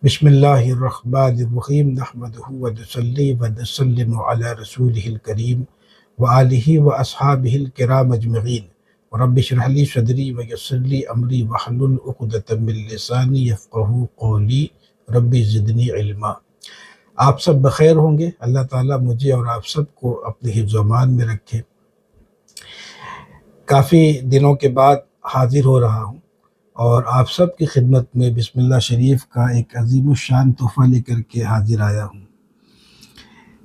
بسم اللہ الرحمن الرحیم نحمدہ ونصلی ونسلم علی رسولہ الکریم وآلہ واصحابہ الکرام اجمعین رب اشرح لی صدری ویسر لی امری واحلل عقدۃ من لسانی یفقہوا قولی رب زدنی علما۔ آپ سب بخیر ہوں گے، اللہ تعالیٰ مجھے اور آپ سب کو اپنے حفظ و امان میں رکھے۔ کافی دنوں کے بعد حاضر ہو رہا ہوں اور آپ سب کی خدمت میں بسم اللہ شریف کا ایک عظیم الشان تحفہ لے کر کے حاضر آیا ہوں۔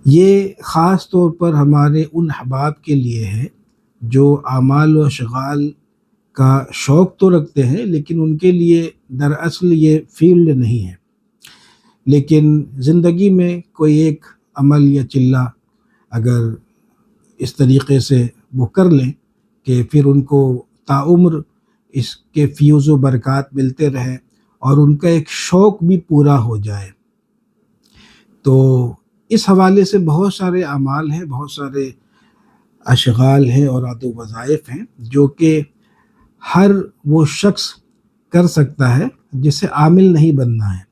یہ خاص طور پر ہمارے ان احباب کے لیے ہے جو اعمال و اشغال کا شوق تو رکھتے ہیں، لیکن ان کے لیے دراصل یہ فیلڈ نہیں ہے، لیکن زندگی میں کوئی ایک عمل یا چلہ اگر اس طریقے سے وہ کر لیں کہ پھر ان کو تاعمر اس کے فیوز و برکات ملتے رہے اور ان کا ایک شوق بھی پورا ہو جائے، تو اس حوالے سے بہت سارے اعمال ہیں، بہت سارے اشغال ہیں اور عاد و وظائف ہیں جو کہ ہر وہ شخص کر سکتا ہے جسے عامل نہیں بننا ہے،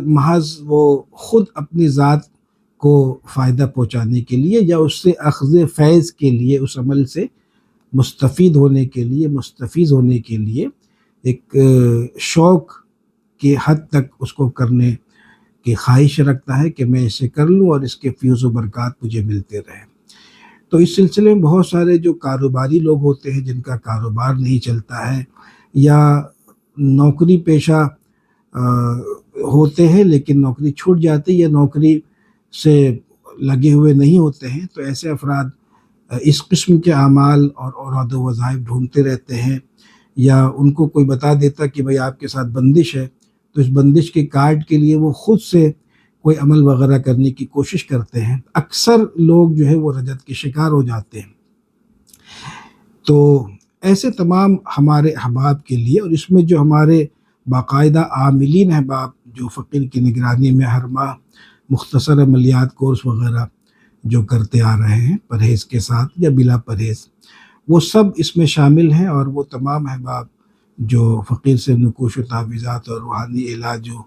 محض وہ خود اپنی ذات کو فائدہ پہنچانے کے لیے یا اس سے اخذ فیض کے لیے، اس عمل سے مستفید ہونے کے لیے، مستفیض ہونے کے لیے ایک شوق کی حد تک اس کو کرنے کی خواہش رکھتا ہے کہ میں اسے کر لوں اور اس کے فیوز و برکات مجھے ملتے رہیں۔ تو اس سلسلے میں بہت سارے جو کاروباری لوگ ہوتے ہیں جن کا کاروبار نہیں چلتا ہے، یا نوکری پیشہ ہوتے ہیں لیکن نوکری چھوٹ جاتی یا نوکری سے لگے ہوئے نہیں ہوتے ہیں، تو ایسے افراد اس قسم کے اعمال اور اوراد و وظائف ڈھونڈتے رہتے ہیں، یا ان کو کوئی بتا دیتا کہ بھائی آپ کے ساتھ بندش ہے، تو اس بندش کے کارڈ کے لیے وہ خود سے کوئی عمل وغیرہ کرنے کی کوشش کرتے ہیں۔ اکثر لوگ جو ہے وہ رجت کے شکار ہو جاتے ہیں۔ تو ایسے تمام ہمارے احباب کے لیے، اور اس میں جو ہمارے باقاعدہ عاملین احباب جو فقیر کی نگرانی میں ہر ماہ مختصر عملیات کورس وغیرہ جو کرتے آ رہے ہیں پرہیز کے ساتھ یا بلا پرہیز، وہ سب اس میں شامل ہیں، اور وہ تمام احباب جو فقیر سے نکوش و تعویذات اور روحانی علاج و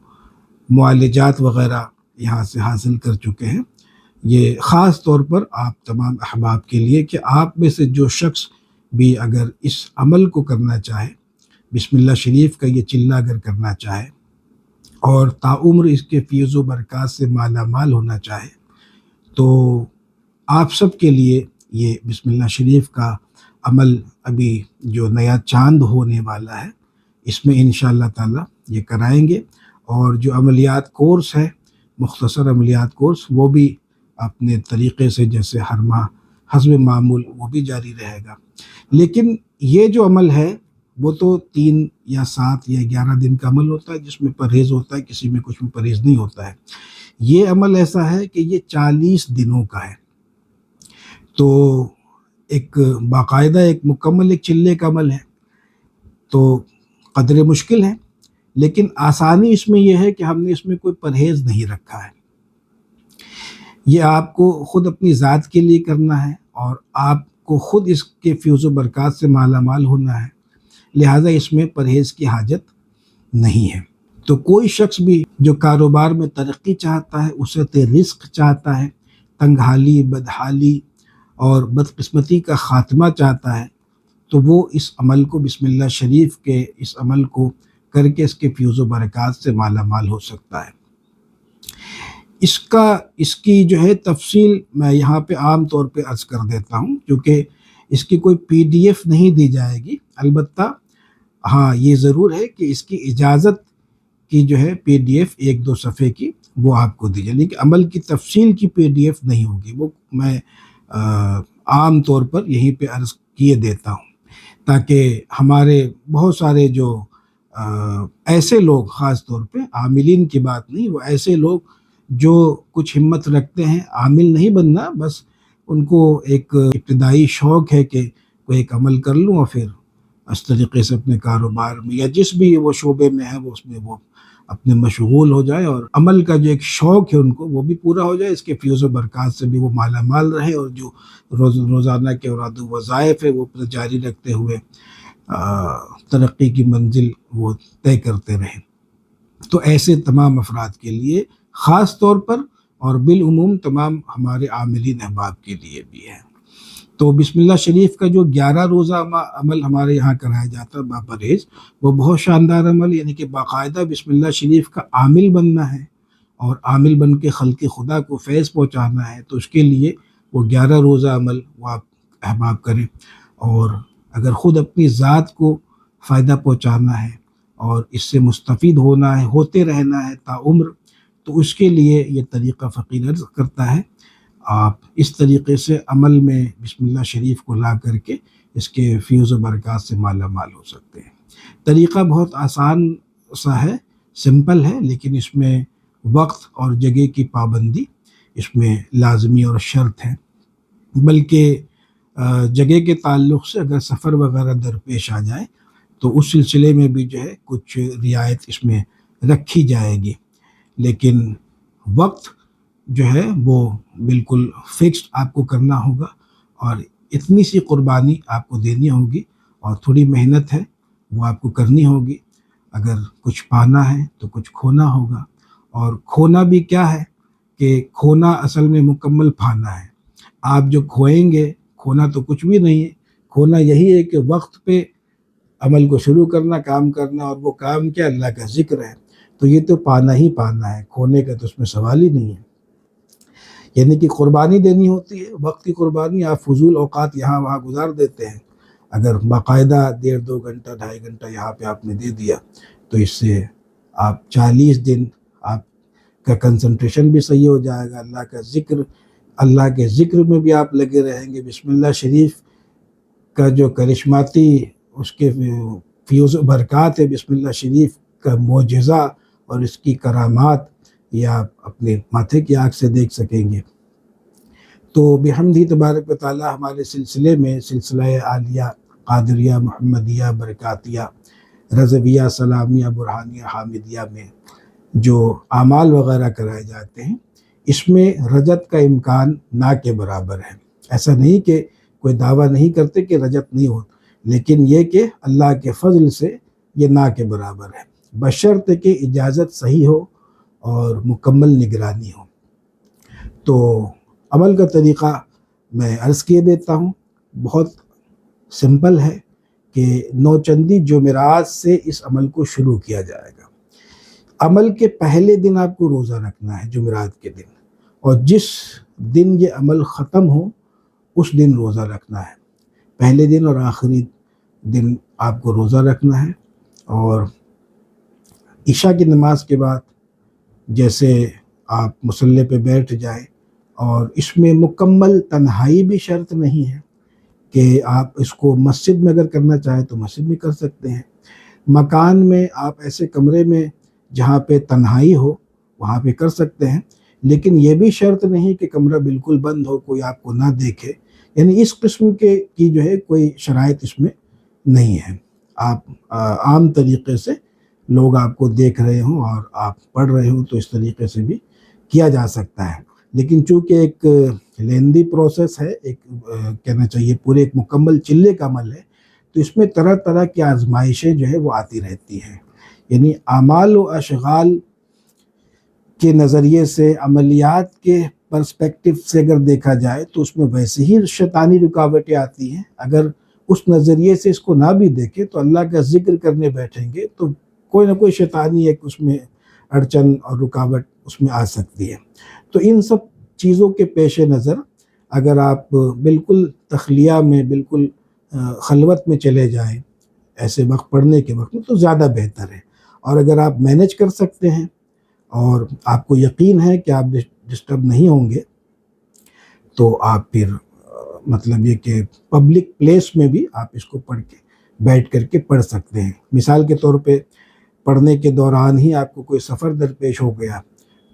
معالجات وغیرہ یہاں سے حاصل کر چکے ہیں، یہ خاص طور پر آپ تمام احباب کے لیے کہ آپ میں سے جو شخص بھی اگر اس عمل کو کرنا چاہے، بسم اللہ شریف کا یہ چلہ اگر کرنا چاہے اور تاعمر اس کے فیض و برکات سے مالا مال ہونا چاہے، تو آپ سب کے لیے یہ بسم اللہ شریف کا عمل ابھی جو نیا چاند ہونے والا ہے اس میں انشاءاللہ تعالی یہ کرائیں گے، اور جو عملیات کورس ہے، مختصر عملیات کورس، وہ بھی اپنے طریقے سے جیسے ہر ماہ حسب معمول وہ بھی جاری رہے گا۔ لیکن یہ جو عمل ہے وہ تو 3 یا 7 یا 11 دن کا عمل ہوتا ہے جس میں پرہیز ہوتا ہے، کسی میں کچھ میں پرہیز نہیں ہوتا ہے۔ یہ عمل ایسا ہے کہ یہ 40 دنوں کا ہے، تو ایک باقاعدہ ایک مکمل ایک چلے کا عمل ہے، تو قدر مشکل ہے، لیکن آسانی اس میں یہ ہے کہ ہم نے اس میں کوئی پرہیز نہیں رکھا ہے۔ یہ آپ کو خود اپنی ذات کے لیے کرنا ہے اور آپ کو خود اس کے فیوز و برکات سے مالا مال ہونا ہے، لہٰذا اس میں پرہیز کی حاجت نہیں ہے۔ تو کوئی شخص بھی جو کاروبار میں ترقی چاہتا ہے، وسعت رزق چاہتا ہے، تنگ حالی، بدحالی اور بدقسمتی کا خاتمہ چاہتا ہے، تو وہ اس عمل کو بسم اللہ شریف کے اس عمل کو کر کے اس کے فیوز و برکات سے مالا مال ہو سکتا ہے۔ اس کی جو ہے تفصیل میں یہاں پہ عام طور پہ عرض کر دیتا ہوں، کیونکہ اس کی کوئی PDF نہیں دی جائے گی، البتہ ہاں یہ ضرور ہے کہ اس کی اجازت کی جو ہے PDF 1-2 صفحے کی وہ آپ کو دی جائے، لیکن عمل کی تفصیل کی PDF نہیں ہوگی، وہ میں عام طور پر یہیں پہ عرض کیے دیتا ہوں، تاکہ ہمارے بہت سارے جو ایسے لوگ، خاص طور پہ عاملین کی بات نہیں، وہ ایسے لوگ جو کچھ ہمت رکھتے ہیں، عامل نہیں بننا، بس ان کو ایک ابتدائی شوق ہے کہ کوئی ایک عمل کر لوں اور پھر اس طریقے سے اپنے کاروبار میں یا جس بھی وہ شعبے میں ہے وہ اس میں وہ اپنے مشغول ہو جائے، اور عمل کا جو ایک شوق ہے ان کو وہ بھی پورا ہو جائے، اس کے فیوز و برکات سے بھی وہ مالا مال رہے، اور جو روزانہ کے اوراد و وظائف ہے وہ جاری رکھتے ہوئے ترقی کی منزل وہ طے کرتے رہیں۔ تو ایسے تمام افراد کے لیے خاص طور پر اور بالعموم تمام ہمارے عاملین احباب کے لیے بھی ہے۔ تو بسم اللہ شریف کا جو 11 روزہ عمل ہمارے یہاں کرایا جاتا ہے باپرہیز، وہ بہت شاندار عمل، یعنی کہ باقاعدہ بسم اللہ شریف کا عامل بننا ہے اور عامل بن کے خلق خدا کو فیض پہنچانا ہے، تو اس کے لیے وہ 11 روزہ عمل وہ آپ احباب کریں، اور اگر خود اپنی ذات کو فائدہ پہنچانا ہے اور اس سے مستفید ہونا ہے، ہوتے رہنا ہے تا عمر، تو اس کے لیے یہ طریقہ فقیر عرض کرتا ہے، آپ اس طریقے سے عمل میں بسم اللہ شریف کو لا کر کے اس کے فیوز و برکات سے مالا مال ہو سکتے ہیں۔ طریقہ بہت آسان سا ہے، سمپل ہے، لیکن اس میں وقت اور جگہ کی پابندی اس میں لازمی اور شرط ہے، بلکہ جگہ کے تعلق سے اگر سفر وغیرہ درپیش آ جائے تو اس سلسلے میں بھی جو ہے کچھ رعایت اس میں رکھی جائے گی، لیکن وقت جو ہے وہ بالکل فکسڈ آپ کو کرنا ہوگا، اور اتنی سی قربانی آپ کو دینی ہوگی، اور تھوڑی محنت ہے وہ آپ کو کرنی ہوگی۔ اگر کچھ پانا ہے تو کچھ کھونا ہوگا، اور کھونا بھی کیا ہے کہ کھونا اصل میں مکمل پانا ہے۔ آپ جو کھوئیں گے، کھونا تو کچھ بھی نہیں ہے، کھونا یہی ہے کہ وقت پہ عمل کو شروع کرنا، کام کرنا، اور وہ کام کیا اللہ کا ذکر ہے، تو یہ تو پانا ہی پانا ہے، کھونے کا تو اس میں سوال ہی نہیں ہے۔ یعنی کہ قربانی دینی ہوتی ہے، وقت کی قربانی، آپ فضول اوقات یہاں وہاں گزار دیتے ہیں، اگر باقاعدہ 1.5 گھنٹہ 2.5 گھنٹہ یہاں پہ آپ نے دے دیا تو اس سے آپ 40 دن آپ کا کنسنٹریشن بھی صحیح ہو جائے گا، اللہ کے ذکر میں بھی آپ لگے رہیں گے، بسم اللہ شریف کا جو کرشماتی اس کے فیوز و برکات ہے، بسم اللہ شریف کا معجزہ اور اس کی کرامات، یہ آپ اپنے ماتھے کی آنکھ سے دیکھ سکیں گے۔ تو بحمدہ تبارک و تعالی ہمارے سلسلے میں، سلسلہ عالیہ قادریہ محمدیہ برکاتیہ رضویہ سلامیہ برہانیہ حامدیہ میں جو اعمال وغیرہ کرائے جاتے ہیں، اس میں رجت کا امکان نہ کے برابر ہے۔ ایسا نہیں کہ کوئی دعویٰ نہیں کرتے کہ رجت نہیں ہو، لیکن یہ کہ اللہ کے فضل سے یہ نہ کے برابر ہے، بشرط کہ اجازت صحیح ہو اور مکمل نگرانی ہو۔ تو عمل کا طریقہ میں عرض کیے دیتا ہوں، بہت سمپل ہے کہ نوچندی جمعرات سے اس عمل کو شروع کیا جائے گا۔ عمل کے پہلے دن آپ کو روزہ رکھنا ہے، جمعرات کے دن، اور جس دن یہ عمل ختم ہو اس دن روزہ رکھنا ہے، پہلے دن اور آخری دن آپ کو روزہ رکھنا ہے۔ اور عشاء کی نماز کے بعد جیسے آپ مصلی پہ بیٹھ جائیں، اور اس میں مکمل تنہائی بھی شرط نہیں ہے کہ آپ اس کو مسجد میں اگر کرنا چاہیں تو مسجد میں کر سکتے ہیں، مکان میں آپ ایسے کمرے میں جہاں پہ تنہائی ہو وہاں پہ کر سکتے ہیں، لیکن یہ بھی شرط نہیں کہ کمرہ بالکل بند ہو، کوئی آپ کو نہ دیکھے، یعنی اس قسم کی جو ہے کوئی شرائط اس میں نہیں ہے۔ آپ عام طریقے سے لوگ آپ کو دیکھ رہے ہوں اور آپ پڑھ رہے ہوں تو اس طریقے سے بھی کیا جا سکتا ہے، لیکن چونکہ ایک لیندی پروسیس ہے، ایک کہنا چاہیے پورے ایک مکمل چلے کا عمل ہے، تو اس میں طرح طرح کی آزمائشیں جو ہے وہ آتی رہتی ہیں، یعنی اعمال و اشغال کے نظریے سے، عملیات کے پرسپیکٹو سے اگر دیکھا جائے تو اس میں ویسے ہی شیطانی رکاوٹیں آتی ہیں، اگر اس نظریے سے اس کو نہ بھی دیکھیں تو اللہ کا ذکر کرنے بیٹھیں گے تو کوئی نہ کوئی شیطانی ایک اس میں اڑچن اور رکاوٹ اس میں آ سکتی ہے۔ تو ان سب چیزوں کے پیش نظر اگر آپ بالکل تخلیہ میں، بالکل خلوت میں چلے جائیں ایسے وقت پڑھنے کے وقت میں تو زیادہ بہتر ہے، اور اگر آپ مینج کر سکتے ہیں اور آپ کو یقین ہے کہ آپ ڈسٹرب نہیں ہوں گے تو آپ پھر مطلب یہ کہ پبلک پلیس میں بھی آپ اس کو پڑھ کے بیٹھ کر کے پڑھ سکتے ہیں۔ مثال کے طور پہ پڑھنے کے دوران ہی آپ کو کوئی سفر درپیش ہو گیا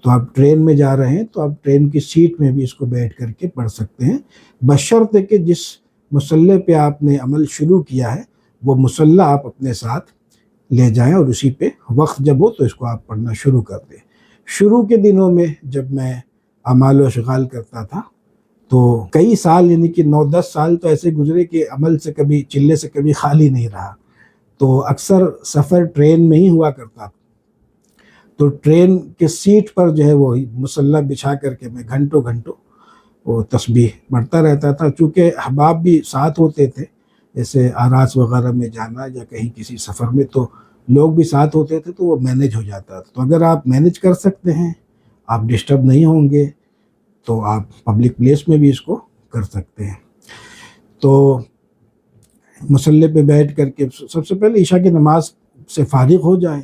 تو آپ ٹرین میں جا رہے ہیں تو آپ ٹرین کی سیٹ میں بھی اس کو بیٹھ کر کے پڑھ سکتے ہیں، بشرط کہ جس مصلی پہ آپ نے عمل شروع کیا ہے وہ مصلی آپ اپنے ساتھ لے جائیں، اور اسی پہ وقت جب ہو تو اس کو آپ پڑھنا شروع کر دیں۔ شروع کے دنوں میں جب میں اعمال و اشغال کرتا تھا تو کئی سال، یعنی کہ 9-10 سال تو ایسے گزرے کہ عمل سے کبھی، چلے سے کبھی خالی نہیں رہا، تو اکثر سفر ٹرین میں ہی ہوا کرتا تھا، تو ٹرین کے سیٹ پر جو ہے وہ مصلی بچھا کر کے میں گھنٹوں گھنٹوں وہ تسبیح پڑھتا رہتا تھا، چونکہ احباب بھی ساتھ ہوتے تھے، جیسے آراس وغیرہ میں جانا یا کہیں کسی سفر میں تو لوگ بھی ساتھ ہوتے تھے تو وہ مینج ہو جاتا تھا۔ تو اگر آپ مینج کر سکتے ہیں، آپ ڈسٹرب نہیں ہوں گے، تو آپ پبلک پلیس میں بھی اس کو کر سکتے ہیں۔ تو مصلی پہ بیٹھ کر کے سب سے پہلے عشاء کی نماز سے فارغ ہو جائیں،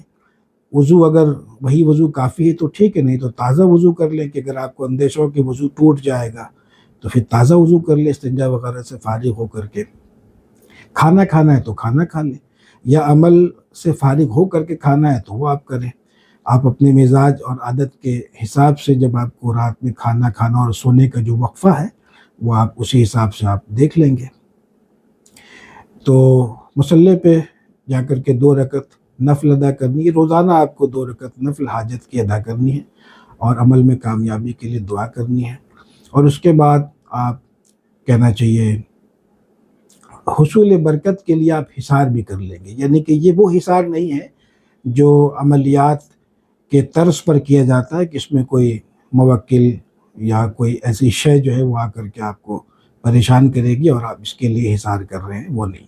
وضو اگر وہی وضو کافی ہے تو ٹھیک ہے، نہیں تو تازہ وضو کر لیں، کہ اگر آپ کو اندیشہ ہو کہ وضو ٹوٹ جائے گا تو پھر تازہ وضو کر لیں، استنجا وغیرہ سے فارغ ہو کر کے۔ کھانا کھانا ہے تو کھانا کھا لیں، یا عمل سے فارغ ہو کر کے کھانا ہے تو وہ آپ کریں۔ آپ اپنے مزاج اور عادت کے حساب سے جب آپ کو رات میں کھانا کھانا اور سونے کا جو وقفہ ہے وہ آپ اسی حساب سے آپ دیکھ لیں گے۔ تو مصلی پہ جا کر کے 2 رکعت نفل ادا کرنی ہے، روزانہ آپ کو 2 رکعت نفل حاجت کی ادا کرنی ہے، اور عمل میں کامیابی کے لیے دعا کرنی ہے۔ اور اس کے بعد آپ کہنا چاہیے حصول برکت کے لیے آپ حصار بھی کر لیں گے، یعنی کہ یہ وہ حصار نہیں ہے جو عملیات کے طرز پر کیا جاتا ہے کہ اس میں کوئی موکل یا کوئی ایسی شے جو ہے وہ آ کر کے آپ کو پریشان کرے گی اور آپ اس کے لیے حصار کر رہے ہیں، وہ نہیں،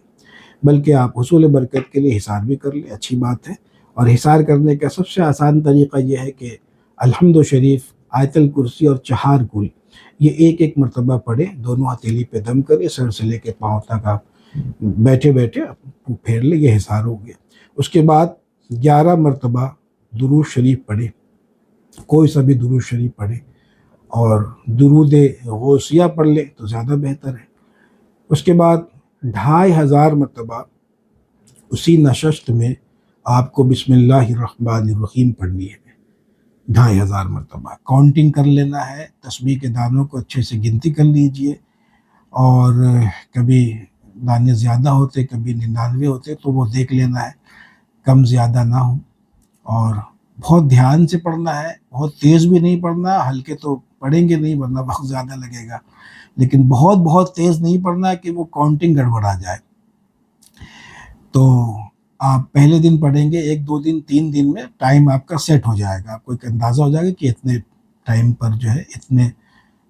بلکہ آپ حصول برکت کے لیے حصار بھی کر لیں، اچھی بات ہے۔ اور حصار کرنے کا سب سے آسان طریقہ یہ ہے کہ الحمد شریف، آیت الکرسی اور چہار کل یہ ایک ایک مرتبہ پڑھیں، دونوں ہتھیلی پہ دم کریں، سر سے لے کے پاؤں تک آپ بیٹھے بیٹھے پھیر لیں، یہ حصار ہو گیا۔ اس کے بعد 11 مرتبہ درود شریف پڑھیں، کوئی سا بھی درود شریف پڑھیں، اور درود غوثیہ پڑھ لیں تو زیادہ بہتر ہے۔ اس کے بعد 2500 مرتبہ اسی نشست میں آپ کو بسم اللہ الرحمن الرحیم پڑھنی ہے، 2500 مرتبہ کاؤنٹنگ کر لینا ہے، تسبیح کے دانوں کو اچھے سے گنتی کر لیجئے، اور کبھی دانے زیادہ ہوتے کبھی 99 ہوتے تو وہ دیکھ لینا ہے، کم زیادہ نہ ہو، اور بہت دھیان سے پڑھنا ہے، بہت تیز بھی نہیں پڑھنا، ہلکے تو پڑھیں گے نہیں ورنہ وقت زیادہ لگے گا، لیکن بہت بہت تیز نہیں پڑھنا کہ وہ کاؤنٹنگ گڑبڑا جائے۔ تو آپ پہلے دن پڑھیں گے، 1 2 دن 3 دن میں ٹائم آپ کا سیٹ ہو جائے گا، آپ کو ایک اندازہ ہو جائے گا کہ اتنے ٹائم پر جو ہے اتنے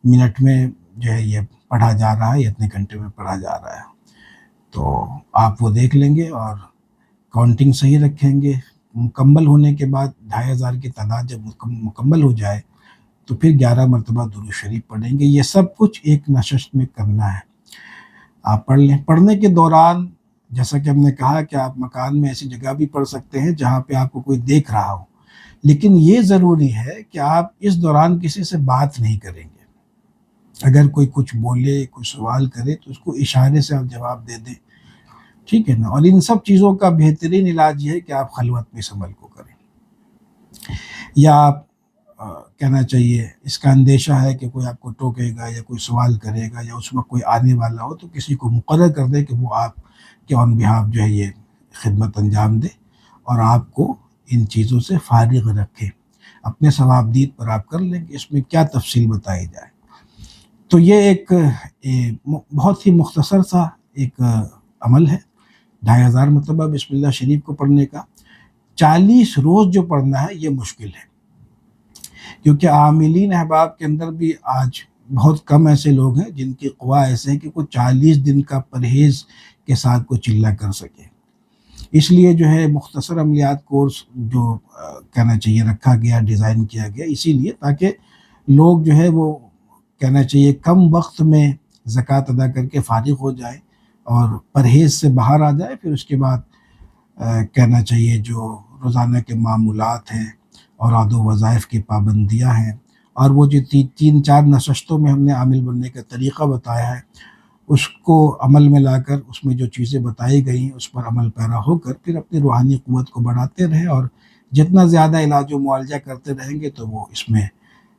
منٹ میں جو ہے یہ پڑھا جا رہا ہے، یا اتنے گھنٹے میں پڑھا جا رہا ہے، تو آپ وہ دیکھ لیں گے اور کاؤنٹنگ صحیح رکھیں گے۔ مکمل ہونے کے بعد 2500 کی تعداد جب مکمل ہو جائے تو پھر 11 مرتبہ درود شریف پڑھیں گے۔ یہ سب کچھ ایک نشست میں کرنا ہے، آپ پڑھ لیں۔ پڑھنے کے دوران جیسا کہ ہم نے کہا کہ آپ مکان میں ایسی جگہ بھی پڑھ سکتے ہیں جہاں پہ آپ کو کوئی دیکھ رہا ہو، لیکن یہ ضروری ہے کہ آپ اس دوران کسی سے بات نہیں کریں گے۔ اگر کوئی کچھ بولے، کوئی سوال کرے تو اس کو اشارے سے آپ جواب دے دیں، ٹھیک ہے نا۔ اور ان سب چیزوں کا بہترین علاج یہ ہے کہ آپ خلوت میں اس عمل کو کریں، یا آپ کہنا چاہیے اس کا اندیشہ ہے کہ کوئی آپ کو ٹوکے گا یا کوئی سوال کرے گا یا اس وقت کوئی آنے والا ہو، تو کسی کو مقرر کر دے کہ وہ آپ کے آن بہاف جو ہے یہ خدمت انجام دے، اور آپ کو ان چیزوں سے فارغ رکھے، اپنے ثوابدید پر آپ کر لیں کہ اس میں کیا تفصیل بتائی جائے۔ تو یہ ایک بہت ہی مختصر سا ایک عمل ہے، 2500 مرتبہ بسم اللہ شریف کو پڑھنے کا۔ 40 روز جو پڑھنا ہے یہ مشکل ہے، کیونکہ عاملین احباب کے اندر بھی آج بہت کم ایسے لوگ ہیں جن کی قوا ایسے ہے کہ کوئی 40 دن کا پرہیز کے ساتھ کوئی چلہ کر سکے۔ اس لیے جو ہے مختصر عملیات کورس جو کہنا چاہیے رکھا گیا، ڈیزائن کیا گیا اسی لیے، تاکہ لوگ جو ہے وہ کہنا چاہیے کم وقت میں زکوٰۃ ادا کر کے فارغ ہو جائے اور پرہیز سے باہر آ جائے۔ پھر اس کے بعد کہنا چاہیے جو روزانہ کے معمولات ہیں اور وظائف کی پابندیاں ہیں، اور وہ جو 3 4 نشستوں میں ہم نے عامل بننے کا طریقہ بتایا ہے، اس کو عمل میں لا کر اس میں جو چیزیں بتائی گئی ہیں اس پر عمل پیرا ہو کر پھر اپنی روحانی قوت کو بڑھاتے رہیں، اور جتنا زیادہ علاج و معالجہ کرتے رہیں گے تو وہ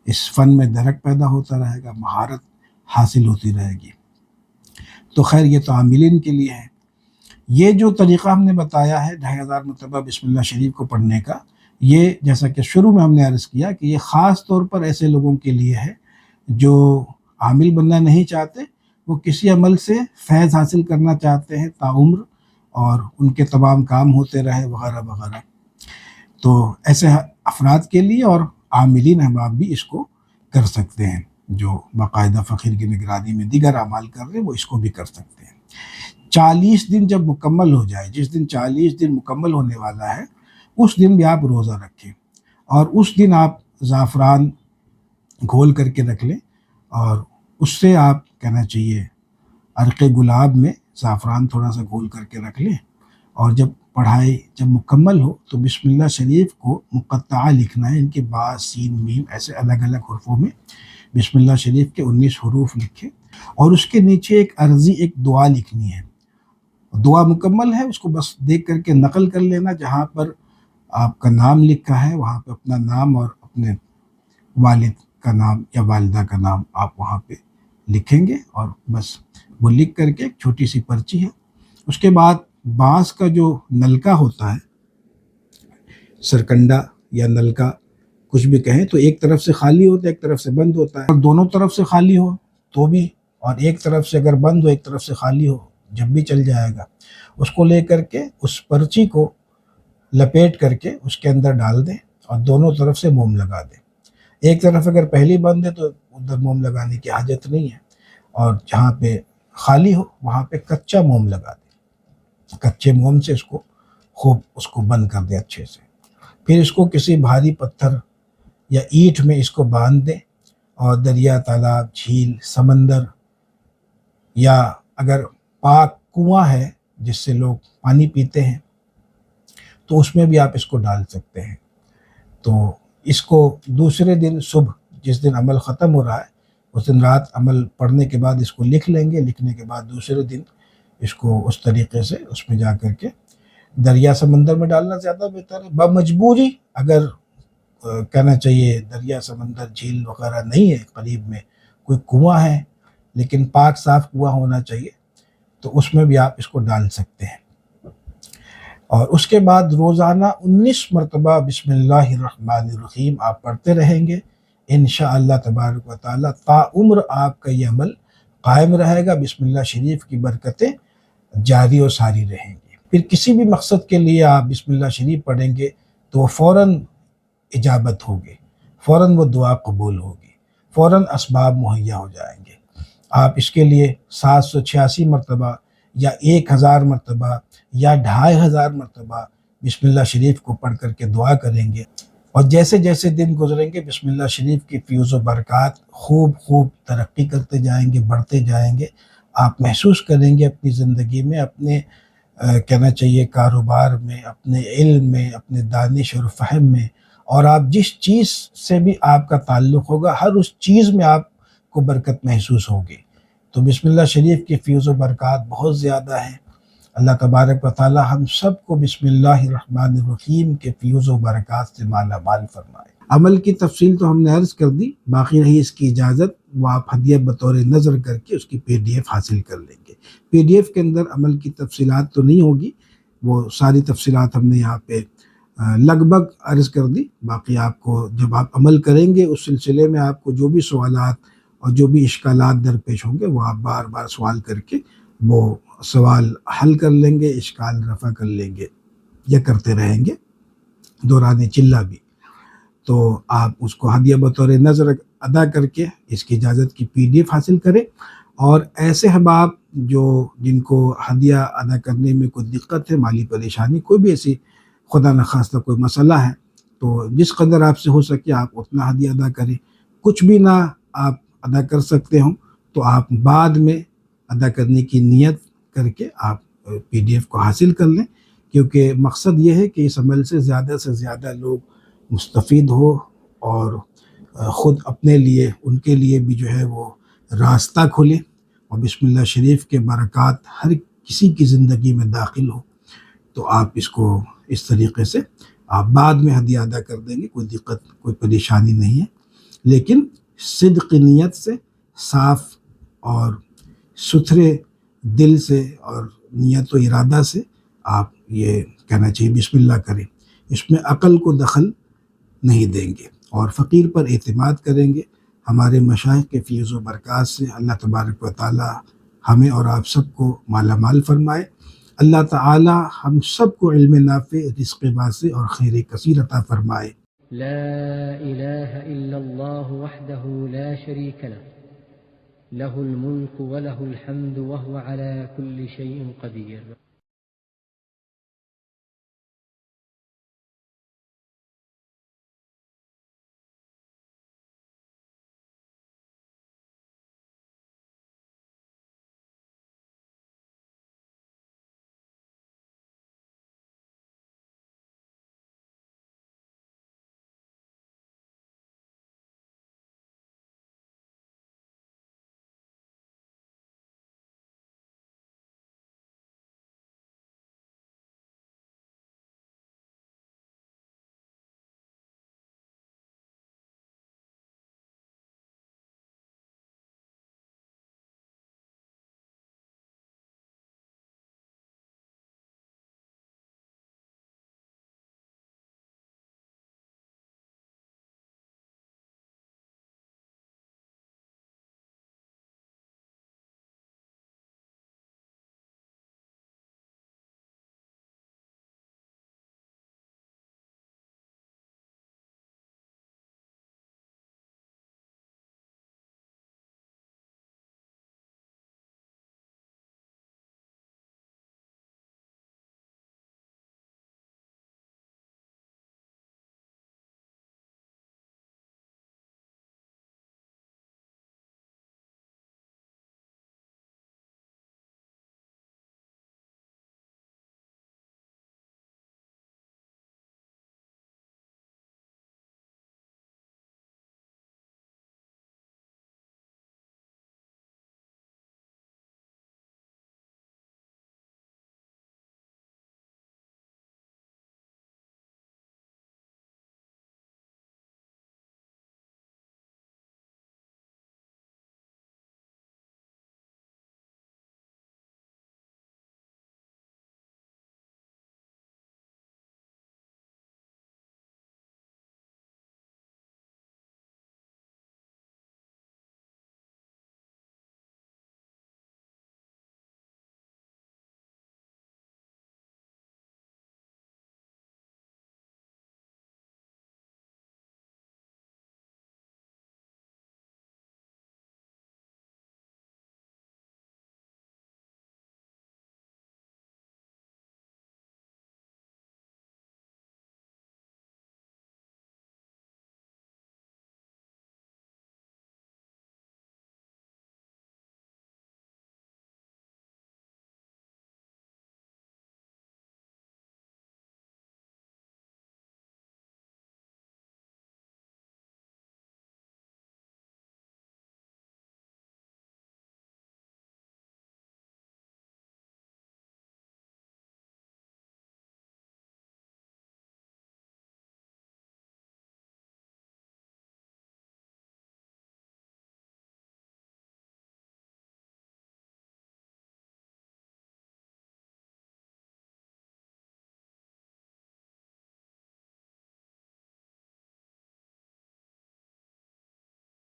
اس فن میں درک پیدا ہوتا رہے گا، مہارت حاصل ہوتی رہے گی۔ تو خیر یہ تو عاملین کے لیے ہے۔ یہ جو طریقہ ہم نے بتایا ہے 2500 مرتبہ بسم اللہ شریف کو پڑھنے کا، یہ جیسا کہ شروع میں ہم نے عرض کیا کہ یہ خاص طور پر ایسے لوگوں کے لیے ہے جو عامل بننا نہیں چاہتے، وہ کسی عمل سے فیض حاصل کرنا چاہتے ہیں تعمر، اور ان کے تمام کام ہوتے رہے وغیرہ وغیرہ۔ تو ایسے افراد کے لیے اور عاملین احباب بھی اس کو کر سکتے ہیں، جو باقاعدہ فقیر کی نگرانی میں دیگر اعمال کر رہے ہیں وہ اس کو بھی کر سکتے ہیں۔ 40 دن جب مکمل ہو جائے، جس دن 40 دن مکمل ہونے والا ہے اس دن بھی آپ روزہ رکھیں، اور اس دن آپ زعفران گھول کر کے رکھ لیں، اور اس سے آپ کہنا چاہیے عرق گلاب میں زعفران تھوڑا سا گھول کر کے رکھ لیں، اور جب پڑھائی جب مکمل ہو تو بسم اللہ شریف کو مقطعہ لکھنا ہے، ان کے با سین میم ایسے الگ الگ حرفوں میں بسم اللہ شریف کے 19 حروف لکھیں، اور اس کے نیچے ایک عرضی ایک دعا لکھنی ہے۔ دعا مکمل ہے اس کو بس دیکھ کر کے نقل کر لینا، جہاں پر آپ کا نام لکھا ہے وہاں پہ اپنا نام اور اپنے والد کا نام یا والدہ کا نام آپ وہاں پہ لکھیں گے، اور بس وہ لکھ کر کے ایک چھوٹی سی پرچی ہے۔ اس کے بعد بانس کا جو نلکا ہوتا ہے، سرکنڈا یا نلکا کچھ بھی کہیں، تو ایک طرف سے خالی ہوتا ہے ایک طرف سے بند ہوتا ہے، اور دونوں طرف سے خالی ہو تو بھی، اور ایک طرف سے اگر بند ہو ایک طرف سے خالی ہو جب بھی چل جائے گا۔ اس کو لے کر کے اس پرچی کو لپیٹ کر کے اس کے اندر ڈال دیں، اور دونوں طرف سے موم لگا دیں۔ ایک طرف اگر پہلی بند ہے تو ادھر موم لگانے کی حاجت نہیں ہے، اور جہاں پہ خالی ہو وہاں پہ کچا موم لگا دیں، کچے موم سے اس کو خوب اس کو بند کر دیں اچھے سے۔ پھر اس کو کسی بھاری پتھر یا اینٹ میں اس کو باندھ دیں، اور دریا، تالاب، جھیل، سمندر، یا اگر پاک کنواں ہے جس سے لوگ پانی پیتے ہیں تو اس میں بھی آپ اس کو ڈال سکتے ہیں۔ تو اس کو دوسرے دن صبح جس دن عمل ختم ہو رہا ہے اس دن رات عمل پڑھنے کے بعد اس کو لکھ لیں گے، لکھنے کے بعد دوسرے دن اس کو اس طریقے سے اس میں جا کر کے دریا سمندر میں ڈالنا زیادہ بہتر ہے۔ بمجبوری اگر کہنا چاہیے دریا سمندر جھیل وغیرہ نہیں ہے قریب میں، کوئی کنواں ہے لیکن پاک صاف کنواں ہونا چاہیے، تو اس میں بھی آپ اس کو ڈال سکتے ہیں۔ اور اس کے بعد روزانہ 19 مرتبہ بسم اللہ الرحمن الرحیم آپ پڑھتے رہیں گے، انشاءاللہ تبارک و تعالیٰ تا عمر آپ کا یہ عمل قائم رہے گا، بسم اللہ شریف کی برکتیں جاری و ساری رہیں گی۔ پھر کسی بھی مقصد کے لیے آپ بسم اللہ شریف پڑھیں گے تو وہ فوراً اجابت ہوگی، فوراً وہ دعا قبول ہوگی، فوراً اسباب مہیا ہو جائیں گے۔ آپ اس کے لیے 786 مرتبہ یا 1000 مرتبہ یا 2500 مرتبہ بسم اللہ شریف کو پڑھ کر کے دعا کریں گے، اور جیسے جیسے دن گزریں گے بسم اللہ شریف کی فیوز و برکات خوب خوب ترقی کرتے جائیں گے، بڑھتے جائیں گے۔ آپ محسوس کریں گے اپنی زندگی میں، اپنے کہنا چاہیے کاروبار میں، اپنے علم میں، اپنے دانش اور فہم میں، اور آپ جس چیز سے بھی آپ کا تعلق ہوگا ہر اس چیز میں آپ کو برکت محسوس ہوگی۔ تو بسم اللہ شریف کی فیوز و برکات بہت زیادہ ہیں۔ اللہ تبارک و تعالی ہم سب کو بسم اللہ الرحمن الرحیم کے فیوز و برکات سے مالا مال فرمائے۔ عمل کی تفصیل تو ہم نے عرض کر دی، باقی رہی اس کی اجازت، وہ آپ ہدیہ بطور نظر کر کے اس کی PDF حاصل کر لیں گے۔ PDF کے اندر عمل کی تفصیلات تو نہیں ہوگی، وہ ساری تفصیلات ہم نے یہاں پہ لگ بھگ عرض کر دی۔ باقی آپ کو جب آپ عمل کریں گے اس سلسلے میں آپ کو جو بھی سوالات اور جو بھی اشکالات درپیش ہوں گے وہ آپ بار بار سوال کر کے وہ سوال حل کر لیں گے، اشکال رفع کر لیں گے، یا کرتے رہیں گے دوران چلہ بھی۔ تو آپ اس کو ہدیہ بطور نظر ادا کر کے اس کی اجازت کی PDF حاصل کریں۔ اور ایسے احباب جن کو ہدیہ ادا کرنے میں کوئی دقت ہے، مالی پریشانی، کوئی بھی ایسی خدا نخواستہ کوئی مسئلہ ہے، تو جس قدر آپ سے ہو سکے آپ اتنا ہدیہ ادا کریں۔ کچھ بھی نہ آپ ادا کر سکتے ہوں تو آپ بعد میں ادا کرنے کی نیت کر کے آپ PDF کو حاصل کر لیں، کیونکہ مقصد یہ ہے کہ اس عمل سے زیادہ لوگ مستفید ہو، اور خود اپنے لیے ان کے لیے بھی جو ہے وہ راستہ کھلے، اور بسم اللہ شریف کے برکات ہر کسی کی زندگی میں داخل ہو۔ تو آپ اس کو اس طریقے سے آپ بعد میں ہدیہ ادا کر دیں گے، کوئی دقت کوئی پریشانی نہیں ہے، لیکن صدق نیت سے، صاف اور ستھرے دل سے اور نیت و ارادہ سے آپ یہ کہنا چاہیے بسم اللہ کریں۔ اس میں عقل کو دخل نہیں دیں گے، اور فقیر پر اعتماد کریں گے۔ ہمارے مشائخ کے فیض و برکات سے اللہ تبارک و تعالی ہمیں اور آپ سب کو مالا مال فرمائے۔ اللہ تعالی ہم سب کو علم نافع، رزق واسع اور خیر کثیر عطا فرمائے۔ لا إله إلا الله وحده لا شريك له له الملك وله الحمد وهو على كل شيء قدير۔